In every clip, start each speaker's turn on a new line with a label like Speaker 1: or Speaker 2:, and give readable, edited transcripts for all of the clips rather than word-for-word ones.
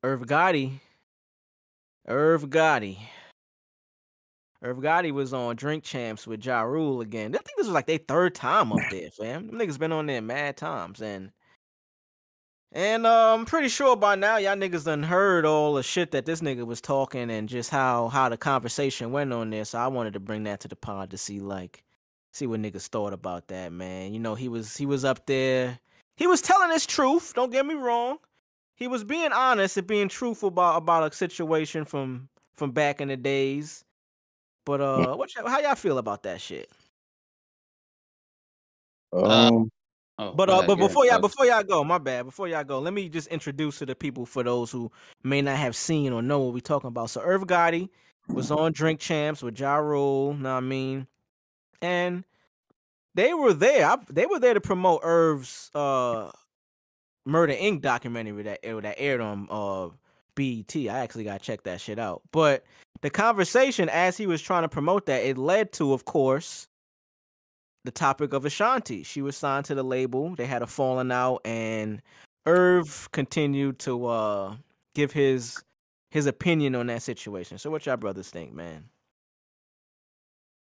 Speaker 1: Irv Gotti. Irv Gotti. Irv Gotti was on Drink Champs with Ja Rule again. I think this was like their third time up there, fam. Them niggas been on there mad times, and I'm pretty sure by now y'all niggas done heard all the shit that this nigga was talking and just how the conversation went on there. So I wanted to bring that to the pod to see what niggas thought about that, man. You know, he was up there. He was telling his truth. Don't get me wrong. He was being honest and being truthful about a situation from back in the days. But how y'all feel about that shit? But before y'all go, my bad. Before y'all go, let me just introduce to the people for those who may not have seen or know what we talking about. So Irv Gotti was on Drink Champs with Ja Rule, know what I mean? And they were there. They were there to promote Irv's Murder Inc. documentary that aired on BET. I actually gotta check that shit out. But the conversation as he was trying to promote that, it led to, of course, the topic of Ashanti. She was signed to the label. They had a falling out, and Irv continued to give his opinion on that situation. So what y'all brothers think, man?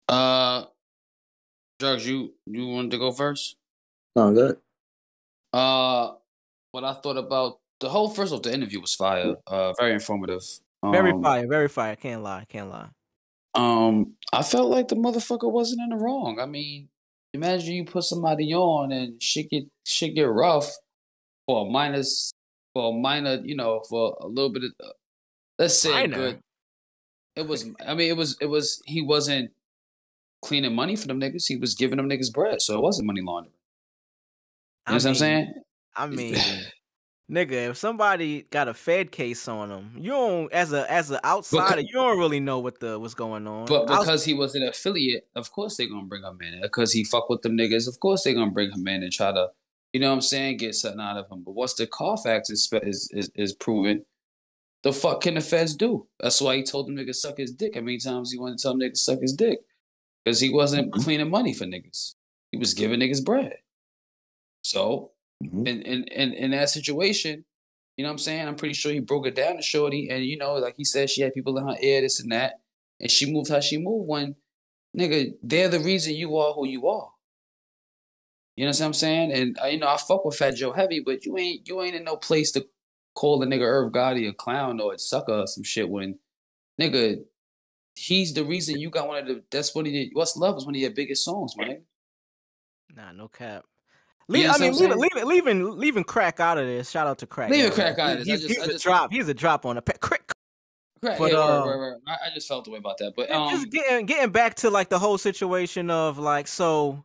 Speaker 2: Drvgz, you wanted to go first?
Speaker 3: No, good.
Speaker 2: What I thought about the interview was fire. Very informative.
Speaker 1: Very fire. Can't lie.
Speaker 2: I felt like the motherfucker wasn't in the wrong. I mean, imagine you put somebody on and shit get rough for a minor, for a little bit of, let's say good. It was. I mean, it was. He wasn't cleaning money for them niggas. He was giving them niggas bread, so it wasn't money laundering. You know what I'm saying?
Speaker 1: I mean, nigga, if somebody got a Fed case on them, you don't, as an outsider, you don't really know what's going on.
Speaker 2: But because he was an affiliate, of course they're gonna bring him in. Because he fuck with them niggas, of course they're gonna bring him in and try to, you know what I'm saying, get something out of him. But once the Carfax is proven, the fuck can the feds do? That's why he told them niggas suck his dick. How many times he wanted to tell them niggas suck his dick? Because he wasn't cleaning money for niggas. He was giving niggas bread. So in that situation, you know what I'm saying? I'm pretty sure he broke it down to Shorty, and you know, like he said, she had people in her ear, this and that, and she moved how she moved. When nigga, they're the reason you are who you are. You know what I'm saying? And you know, I fuck with Fat Joe heavy, but you ain't in no place to call the nigga Irv Gotti a clown or a sucker or some shit. When nigga, he's the reason you got one of the. That's what he did. What's Love was one of your biggest songs, man.
Speaker 1: Nah, no cap. Leaving Crack out of this. Shout out to Crack.
Speaker 2: Leaving Crack out of this.
Speaker 1: He's a drop on a Crack.
Speaker 2: But, right. I just felt the way about that. But
Speaker 1: just getting back to like the whole situation of like, so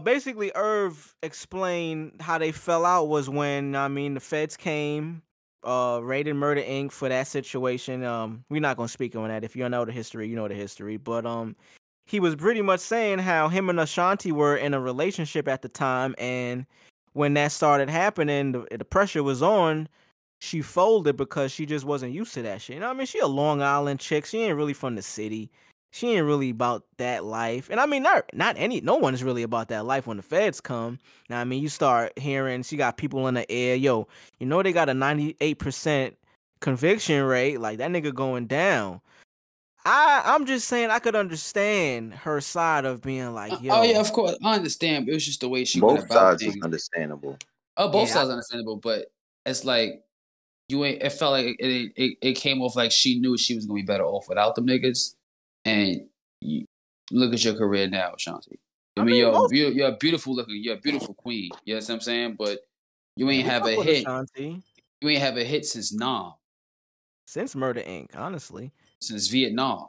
Speaker 1: basically Irv explained how they fell out was when the feds came, raided Murder Inc. for that situation. We're not gonna speak on that. If you know the history, you know the history. But he was pretty much saying how him and Ashanti were in a relationship at the time, and when that started happening, the pressure was on. She folded because she just wasn't used to that shit. You know what I mean? She a Long Island chick. She ain't really from the city. She ain't really about that life. And I mean, no one's really about that life when the feds come. Now, I mean, you start hearing she got people in the air. Yo, you know they got a 98% conviction rate. Like, that nigga going down. I'm just saying I could understand her side of being like, yo.
Speaker 2: Oh, yeah, of course. I understand. But it was just the way she
Speaker 3: went
Speaker 2: about things. Both
Speaker 3: sides is understandable.
Speaker 2: Both sides understandable. But it's like, it felt like it came off like she knew she was going to be better off without them niggas. And you look at your career now, Ashanti. I mean, you're a beautiful looking, you're a beautiful queen. You know what I'm saying? But you ain't have a hit. Ashanti. You ain't have a hit since Nam.
Speaker 1: Since Murder Inc., honestly.
Speaker 2: Since Vietnam.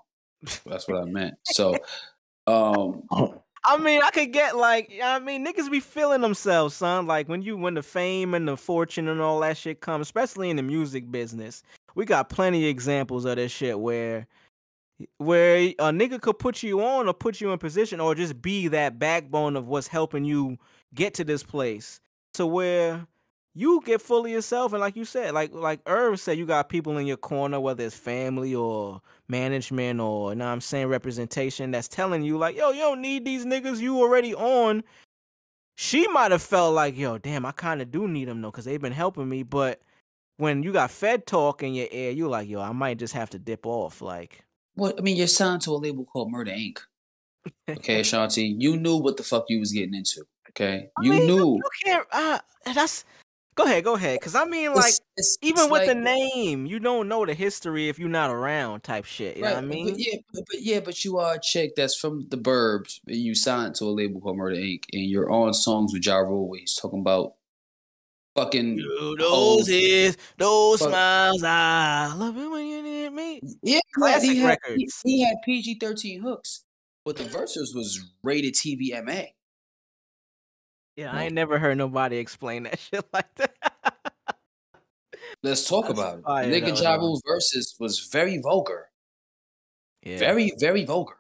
Speaker 2: That's what I meant. So,
Speaker 1: I mean, I could get niggas be feeling themselves, son. Like when the fame and the fortune and all that shit come, especially in the music business, we got plenty of examples of this shit where a nigga could put you on or put you in position or just be that backbone of what's helping you get to this place to where you get fully yourself. And like you said, like Irv said, you got people in your corner, whether it's family or management or, you know what I'm saying, representation that's telling you like, yo, you don't need these niggas, you already on. She might have felt like, yo, damn, I kind of do need them though, because they've been helping me. But when you got Fed talk in your ear, you like, yo, I might just have to dip off. Like,
Speaker 2: Well, I mean, you're signed to a label called Murder Inc. Okay, Ashanti, you knew what the fuck you was getting into. Okay,
Speaker 1: I
Speaker 2: you
Speaker 1: mean,
Speaker 2: knew.
Speaker 1: you can't. That's go ahead, go ahead. Cause I mean, like,
Speaker 2: It's
Speaker 1: even with the
Speaker 2: like
Speaker 1: name, you don't know the history if you're not around, type shit. You know what
Speaker 2: right,
Speaker 1: I mean?
Speaker 2: but you are a chick that's from the burbs. And you signed to a label called Murder Inc. And you're on songs with Ja Rule where he's talking about fucking
Speaker 1: You, those
Speaker 2: hoes.
Speaker 1: is those
Speaker 2: Fuck
Speaker 1: smiles. I love it when you need me.
Speaker 2: yeah,
Speaker 1: Classic records.
Speaker 2: he had PG-13 hooks, but the verses was rated TVMA.
Speaker 1: Yeah, I ain't never heard nobody explain that shit like that.
Speaker 2: Let's talk
Speaker 1: That's
Speaker 2: about it. The
Speaker 1: fire
Speaker 2: nigga
Speaker 1: though,
Speaker 2: Ja
Speaker 1: though.
Speaker 2: Rule's verses was very vulgar,
Speaker 1: Yeah.
Speaker 2: very vulgar.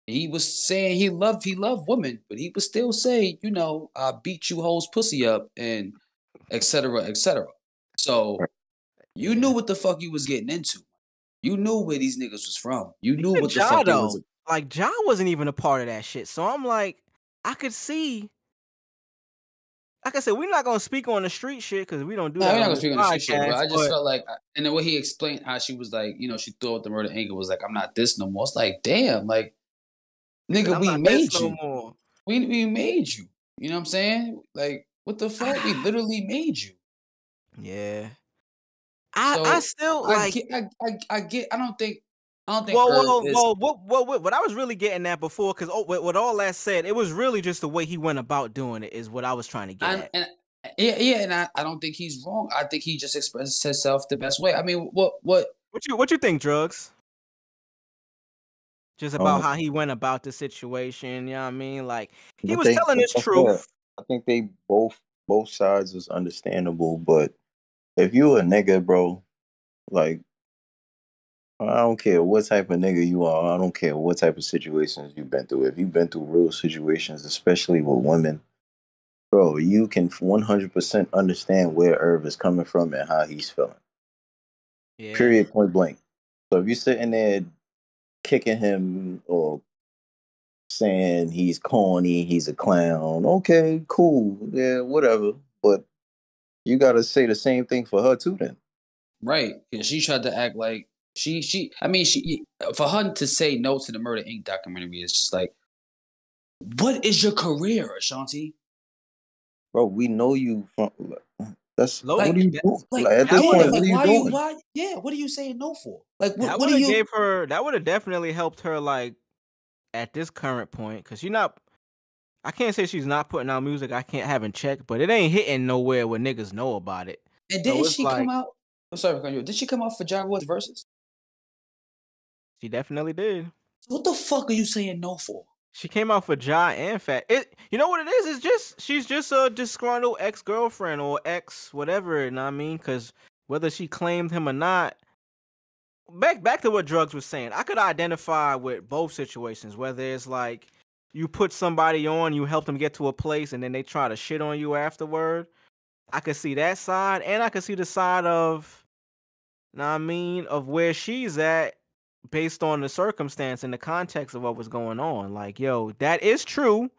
Speaker 2: He was saying he loved women, but he would still say, you know, I beat you hoes pussy up and et cetera, et cetera. So you knew
Speaker 1: Yeah.
Speaker 2: what the fuck you was getting into. You knew where these niggas was from. You knew
Speaker 1: Even
Speaker 2: what the
Speaker 1: Ja
Speaker 2: fuck they was.
Speaker 1: though, like Ja wasn't even a part of that shit. So I'm like, I could see. Like I said, we're not gonna speak on the street shit because we don't do
Speaker 2: No,
Speaker 1: that
Speaker 2: we're not
Speaker 1: on
Speaker 2: gonna
Speaker 1: this
Speaker 2: speak on the shit shit, but
Speaker 1: podcast.
Speaker 2: I just
Speaker 1: But
Speaker 2: felt like, and the way he explained how she was like, you know, she thought the murder angle was like, I'm not this no more. It's like, damn, like,
Speaker 1: he said,
Speaker 2: nigga,
Speaker 1: I'm
Speaker 2: we
Speaker 1: not this
Speaker 2: made
Speaker 1: no
Speaker 2: you.
Speaker 1: more.
Speaker 2: We made you. You know what I'm saying? Like, what the fuck? We literally made you.
Speaker 1: Yeah. I
Speaker 2: So
Speaker 1: still like.
Speaker 2: I get. I don't think
Speaker 1: Well,
Speaker 2: Irv
Speaker 1: well,
Speaker 2: is.
Speaker 1: well. What I was really getting at before, because with all that said, it was really just the way he went about doing it is what I was trying to get
Speaker 2: And,
Speaker 1: at.
Speaker 2: and yeah, and I don't think he's wrong. I think he just expresses himself the best way. I mean, what
Speaker 1: What you think, Drugs? Just about
Speaker 3: Um,
Speaker 1: how he went about the situation. You know what I mean? Like he
Speaker 3: I
Speaker 1: was
Speaker 3: think
Speaker 1: telling his
Speaker 3: like I said,
Speaker 1: truth.
Speaker 3: I think they both sides is understandable, but if you a nigga, bro, like I don't care what type of nigga you are, I don't care what type of situations you've been through. If you've been through real situations, especially with women, bro, you can 100% understand where Irv is coming from and how he's feeling.
Speaker 1: Yeah.
Speaker 3: Period, point blank. So if you're sitting there kicking him or saying he's corny, he's a clown, okay, cool, yeah, whatever. But you got to say the same thing for her too, then.
Speaker 2: right? Because she tried to act like she. I mean, she for her to say no to the Murder Inc. documentary is just like, what is your career, Ashanti?
Speaker 3: Bro, we know you from. That's
Speaker 1: Low
Speaker 3: what
Speaker 2: Like,
Speaker 3: are you doing? Like at this
Speaker 1: that would
Speaker 3: point,
Speaker 1: have
Speaker 3: what are you doing?
Speaker 2: what are you saying no for? Like,
Speaker 1: that
Speaker 2: what
Speaker 1: would
Speaker 2: are
Speaker 1: have
Speaker 2: you?
Speaker 1: gave her that would have definitely helped her like at this current point because you're not. I can't say she's not putting out music. I can't have in check, but it ain't hitting nowhere where niggas know about it.
Speaker 2: And
Speaker 1: So
Speaker 2: didn't
Speaker 1: it's
Speaker 2: she come
Speaker 1: like
Speaker 2: out? I'm sorry, did she come out for Ja Rule's verses?
Speaker 1: she definitely did.
Speaker 2: What the fuck are you saying no for?
Speaker 1: She came out for Ja and Fat. You know what it is? It's just she's just a disgruntled ex-girlfriend or ex whatever. You know what I mean? Because whether she claimed him or not, back to what Drugs was saying. I could identify with both situations. Whether it's like you put somebody on, you help them get to a place, and then they try to shit on you afterward. I could see that side, and I could see the side of, know what I mean, of where she's at based on the circumstance and the context of what was going on. Like, yo, that is true.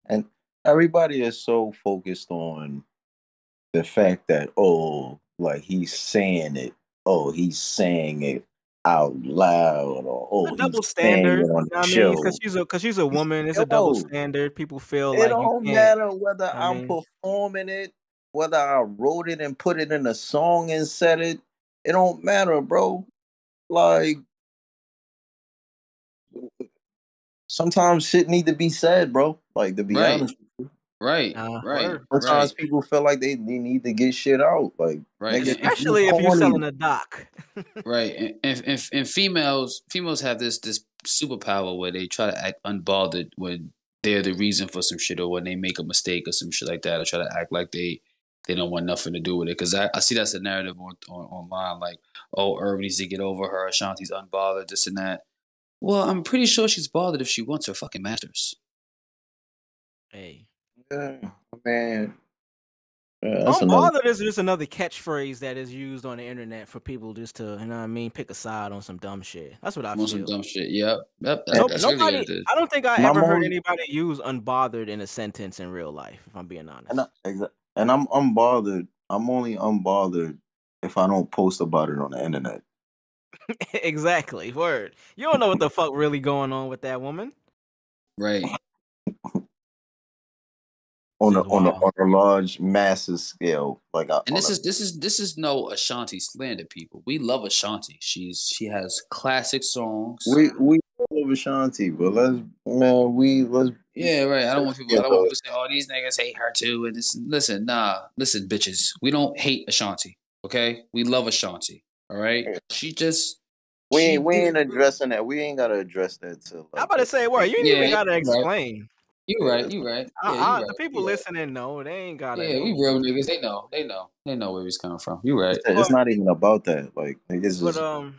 Speaker 3: And everybody is so focused on the fact that like he's saying it, he's saying it out loud, or
Speaker 1: A
Speaker 3: he's
Speaker 1: double
Speaker 3: saying
Speaker 1: standard.
Speaker 3: it on
Speaker 1: You know
Speaker 3: the
Speaker 1: what I mean? Because
Speaker 3: show.
Speaker 1: she's a woman. It's a double
Speaker 3: Yo,
Speaker 1: standard. People feel
Speaker 3: it
Speaker 1: like you
Speaker 3: don't
Speaker 1: can't.
Speaker 3: matter whether
Speaker 1: I
Speaker 3: I'm
Speaker 1: mean,
Speaker 3: performing it, whether I wrote it and put it in a song and said it. It don't matter, bro. Like sometimes shit need to be said, bro. Like to be
Speaker 2: Right,
Speaker 3: honest.
Speaker 1: word.
Speaker 3: Sometimes people feel like they need to get shit out. Like
Speaker 2: right,
Speaker 3: nigga, if you
Speaker 1: Especially if you're
Speaker 3: corny,
Speaker 1: selling a doc.
Speaker 2: right. And females have this superpower where they try to act unbothered when they're the reason for some shit, or when they make a mistake or some shit like that, or try to act like they don't want nothing to do with it. Because I see that's a narrative online, like, oh, Irv needs to get over her, Ashanti's unbothered, this and that. Well, I'm pretty sure she's bothered if she wants her fucking masters.
Speaker 1: Hey.
Speaker 3: yeah, man. Yeah, that's another.
Speaker 1: Unbothered is just another catchphrase that is used on the internet for people just to, you know what I mean, pick a side on some dumb shit. That's what I
Speaker 2: Want some
Speaker 1: feel.
Speaker 2: dumb shit? Yep,
Speaker 3: And,
Speaker 2: that's really what
Speaker 1: Nobody,
Speaker 2: it is.
Speaker 1: I don't think I
Speaker 3: and
Speaker 1: ever
Speaker 3: I'm
Speaker 1: heard
Speaker 3: only
Speaker 1: anybody use unbothered in a sentence in real life, if I'm being honest.
Speaker 3: and I'm unbothered. I'm only unbothered if I don't post about it on the internet.
Speaker 1: Exactly. Word. You don't know what the fuck really going on with that woman.
Speaker 2: Right.
Speaker 3: On
Speaker 1: Just wild.
Speaker 3: a large, massive scale, like
Speaker 2: And this is no Ashanti slander, people. We love Ashanti. She has classic songs.
Speaker 3: we love Ashanti, but let's
Speaker 2: Yeah, right. I don't want people.
Speaker 3: yeah,
Speaker 2: I don't want people to say, "Oh, these niggas hate her too." And listen, bitches. We don't hate Ashanti. Okay, we love Ashanti. All right. She
Speaker 3: we
Speaker 2: did.
Speaker 3: ain't addressing that. We ain't gotta address that till
Speaker 1: I'm
Speaker 3: like
Speaker 1: about to say, word. You ain't even
Speaker 2: Yeah,
Speaker 1: gotta
Speaker 2: you're right.
Speaker 1: explain.
Speaker 2: You're
Speaker 3: yeah.
Speaker 2: right. You're right. Yeah, you're
Speaker 1: The
Speaker 2: right.
Speaker 1: people
Speaker 2: Yeah,
Speaker 1: listening know. They ain't gotta
Speaker 2: yeah. We
Speaker 1: know.
Speaker 2: real niggas. They know. They know. They know where he's coming from. You're right.
Speaker 3: It's
Speaker 1: But
Speaker 3: not even about that. Like niggas
Speaker 1: but
Speaker 3: is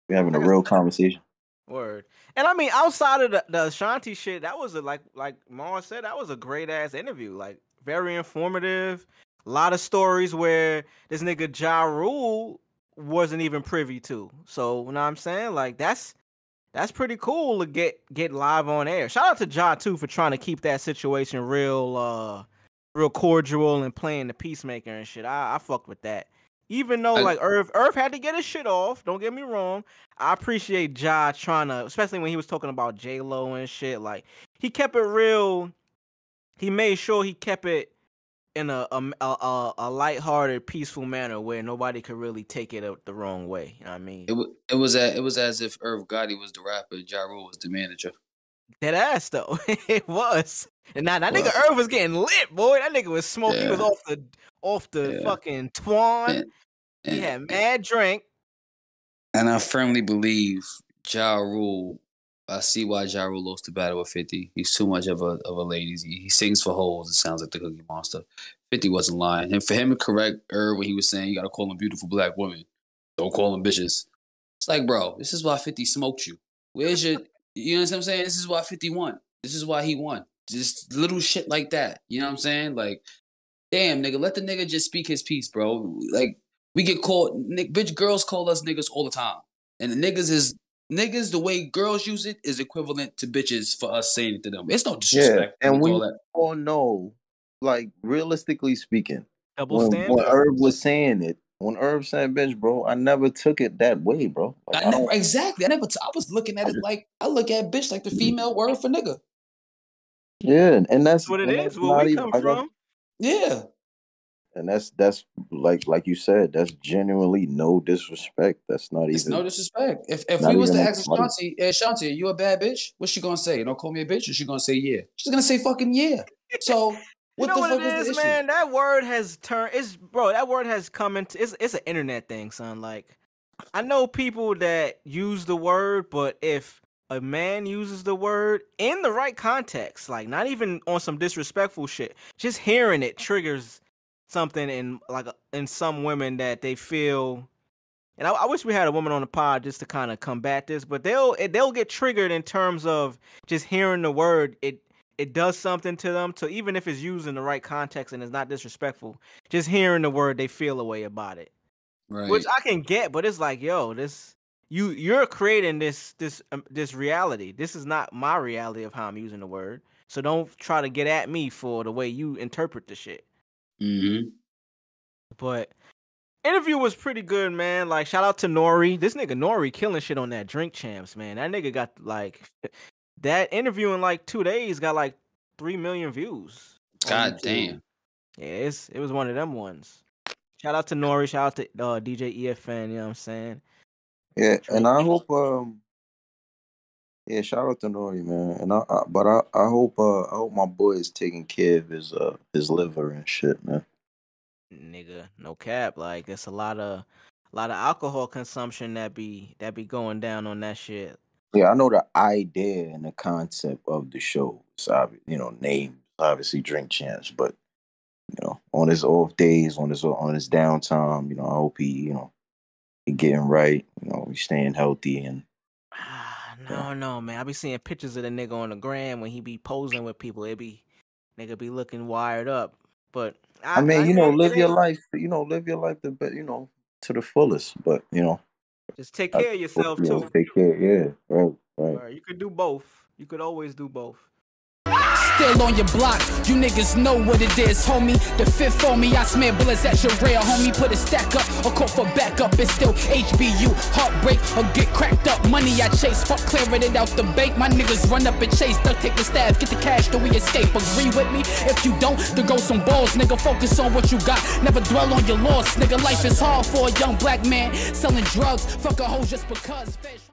Speaker 3: we having a
Speaker 1: like I
Speaker 3: real conversation.
Speaker 1: Word. And I mean, outside of the Ashanti shit, that was like Marz said, that was a great ass interview. Like very informative. A lot of stories where this nigga Ja Rule wasn't even privy to. So you know what I'm saying? Like that's pretty cool to get live on air. Shout out to Ja too for trying to keep that situation real cordial and playing the peacemaker and shit. I fucked with that. Even though
Speaker 2: I,
Speaker 1: like Irv had to get his shit off, don't get me wrong. I appreciate Ja trying to, especially when he was talking about J Lo and shit. Like he kept it real. He made sure he kept it in a lighthearted, peaceful manner where nobody could really take it the wrong way. You know what I mean?
Speaker 2: it was as if Irv Gotti was the rapper, and Ja Rule was the manager.
Speaker 1: Dead ass though. It was. And now that
Speaker 2: Well,
Speaker 1: nigga Irv was getting lit, boy. That nigga was smoking. He was
Speaker 2: yeah,
Speaker 1: off the
Speaker 2: yeah.
Speaker 1: fucking twan.
Speaker 2: And,
Speaker 1: He
Speaker 2: and,
Speaker 1: had mad drink.
Speaker 2: and I firmly believe Ja Rule. I see why Ja Rule lost the battle with 50. He's too much of a ladies. He sings for hoes. It sounds like the Cookie Monster. 50 wasn't lying. And for him to correct Irv when he was saying you got to call them beautiful black women, don't call them bitches. It's like, bro, this is why 50 smoked you. Where's your, you know what I'm saying? This is why 50 won. This is why he won. Just little shit like that. You know what I'm saying? Like, damn, nigga, let the nigga just speak his piece, bro. Like, we get called, bitch, girls call us niggas all the time. And the niggas, the way girls use it is equivalent to bitches for us saying it to them. It's no
Speaker 3: Yeah,
Speaker 2: disrespect when we
Speaker 3: and we
Speaker 2: call that.
Speaker 3: all know, like realistically speaking,
Speaker 1: Double
Speaker 3: when
Speaker 1: standard.
Speaker 3: Herb was saying it, when Herb said bitch, bro, I never took it that way, bro. Like
Speaker 2: I
Speaker 3: I
Speaker 2: never,
Speaker 3: don't
Speaker 2: exactly. I was looking at
Speaker 3: I
Speaker 2: it
Speaker 3: just
Speaker 2: like, I look at bitch like the female word for nigga.
Speaker 3: yeah,
Speaker 1: That's what it
Speaker 3: and
Speaker 1: is.
Speaker 3: that's
Speaker 1: Where
Speaker 3: not
Speaker 1: we
Speaker 3: even
Speaker 1: come
Speaker 3: I got
Speaker 1: from.
Speaker 2: Yeah.
Speaker 3: and that's like you said, that's genuinely no disrespect. That's
Speaker 2: It's no disrespect. If we
Speaker 3: not
Speaker 2: was
Speaker 3: even
Speaker 2: to
Speaker 3: no
Speaker 2: ask
Speaker 3: slight.
Speaker 2: Ashanti, hey Ashanti, are you a bad bitch? What's she gonna say? Don't call me a bitch, or she gonna say yeah? She's gonna say fucking yeah. So
Speaker 1: You
Speaker 2: what
Speaker 1: know
Speaker 2: the
Speaker 1: what it
Speaker 2: fuck is the
Speaker 1: is,
Speaker 2: issue?
Speaker 1: man? That word has turned. That word has come into. It's an internet thing, son. Like I know people that use the word, but if a man uses the word in the right context, like not even on some disrespectful shit, just hearing it triggers something in some women that they feel. And I wish we had a woman on the pod just to kind of combat this, but they'll get triggered in terms of just hearing the word. It does something to them. So even if it's used in the right context and it's not disrespectful, just hearing the word, they feel a way about it, which
Speaker 2: Right.
Speaker 1: I can get. But it's like, yo, you're creating this reality. This is not my reality of how I'm using the word. So don't try to get at me for the way you interpret the shit.
Speaker 2: Mm-hmm.
Speaker 1: But interview was pretty good, man. Like, shout out to Nori. This nigga Nori killing shit on that Drink Champs, man. That nigga got like that interview in like 2 days got like 3 million views on
Speaker 2: God
Speaker 1: YouTube.
Speaker 2: damn.
Speaker 1: Yeah, it was one of them ones. Shout out to Nori. Shout out to DJ EFN. You know what I'm saying?
Speaker 3: Yeah, and
Speaker 1: Drink.
Speaker 3: I hope yeah, shout out to Nori, man. And I hope my boy is taking care of his liver and shit, man.
Speaker 1: Nigga, no cap. Like it's a lot of alcohol consumption that be going down on that shit.
Speaker 3: Yeah, I know the idea and the concept of the show. So, name obviously Drink Champs, but on his off days, on his downtime, I hope he getting right. He's staying healthy and you know.
Speaker 1: No, man. I be seeing pictures of the nigga on the gram when he be posing with people. Nigga be looking wired up. But
Speaker 3: I mean,
Speaker 1: it
Speaker 3: live your
Speaker 1: ain't.
Speaker 3: life. Live your life to the fullest. But
Speaker 1: Just take
Speaker 3: I,
Speaker 1: care of yourself too.
Speaker 3: take care. Yeah, right, right.
Speaker 1: You could do both. You could always do both.
Speaker 4: still on your block. You niggas know what it is, homie. The fifth on me, I smear bullets at your rail, homie. Put a stack up or call for backup. It's still HBU, heartbreak or get cracked up. Money I chase, fuck clearing it out the bank. My niggas run up and chase, duck take the staff, get the cash till we escape. Agree with me? If you don't, then go some balls, nigga. Focus on what you got, never dwell on your loss, nigga. Life is hard for a young black man selling drugs. Fuck a hoe just because.